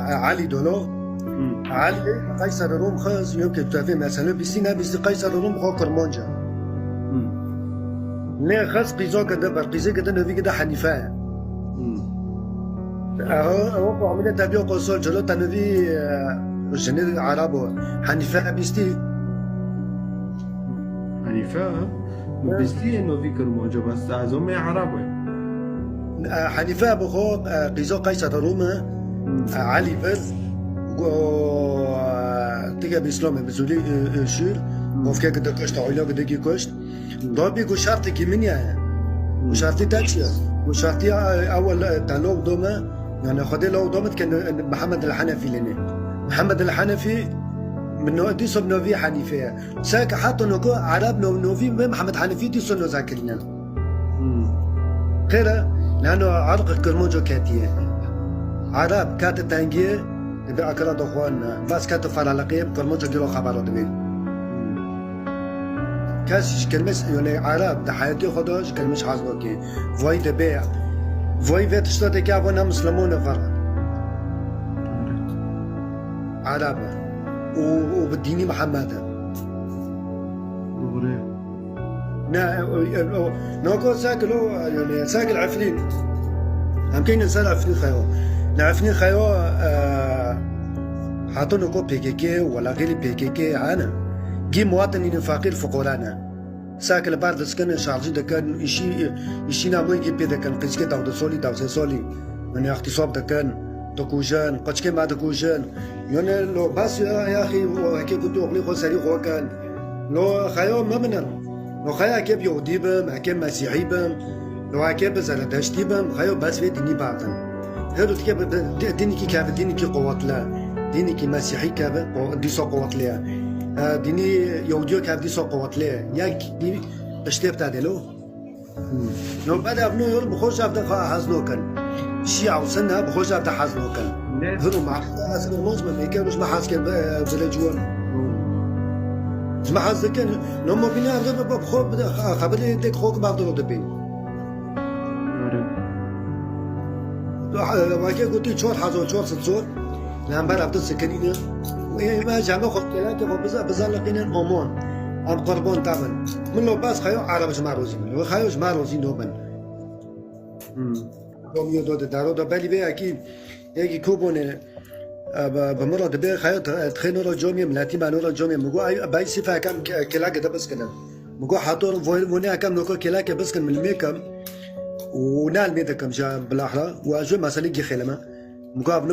علي دولو علي قيصر الروم خاز يمكن تعرفين مثلا بسينا بس قيصر الروم خو كرمانجا لا خاص قيزو كده برقيزه كده نبي كده حنيفه هو عمليه تبيو قصول جلو تنبي جنود عربو حنيفه بيستي حنيفه بيستي انه في كرمانجا بس عزوم عربي حنيفه بخو قيزو قيصر الروم علي فرز تيجي بإسلام بزولي شير وفكا كده كشت عيلا كده كي كشت ضابي كو شرطي كي منيا وشرطي تاكسيا وشرطي أول تلو دوما يعني خدي لو دومت كان محمد الحنفي لنا محمد الحنفي من نوع دي صب نوفي حنيفية ساك حتى نوكو عرب نوفي محمد حنفي دي صنو ذاكرنا خيرا لأنه عرق كرموجو كاتيه عرب كات تانجيه نبي أكره دخوان بس كات فرالقية كرموجو ديرو خبرو دبي كاسش كلمة يعني عرب ده حياتي خداش كلمة حاسبه كي فوي دبي فوي فيت شتات كي أبونا مسلمون فرق عرب وبالديني محمد نوكو ساكلو يعني ساكل عفلين هم كاين انسان عفلين خيو نعرفني خيو حاطو نوكو بيكيكي ولا غير بيكيكي انا جي مواطنين فقير فقرانا ساكل بعد سكن شارجي دكان يشي نعمل يجي بيدا كان قيسكي داو سولي داو سولي من اغتصاب دكان دكوجان قشكي ما دكوجان يعني لو بس يا اخي كيف كنت اغلي خو سري خو كان لو خيو ما منر لو خيا كيف يهودي بم كيف مسيحي بم لو كيف زردشتي بم خيو بس في ديني بعضن هذا كيف ديني كي كيف ديني كي قوات لا ديني كي مسيحي كيف دي سو قوات لا ديني يهودي كيف دي سو قوات لا يا دي اشتبت هذلو لو بدا ابنو يقول بخوش ابدا حزنو كان شيعة وسنة بخوش ابدا حزنو كان هذو مع اسم المنظمة ما كانوش ما حاس كان بلجوان ما حاس كان لما بينا بخو خبري ديك خوك بعضو دبين واكي قلت شور حزو شور صور لان بار عبد السكرينه ما جامع خو كلاك خو بزا لقينا امون ام قربون تامن من لو باس خيو عرب جماع روزين لو خيو جماع روزين دوبن يوم يدو دارو دو بالي بي اكيد يجي كوبون بمرة دبي خيو تخينو رو جومي ملاتي مانو رو جومي مغو باي صفه كم كلاك ده بس كده مغو حاطور فوني كم نوكو كلاك بس كان من الميكم ونال ميدكم جا بالاحرى واجو مسالي خيلما مقابل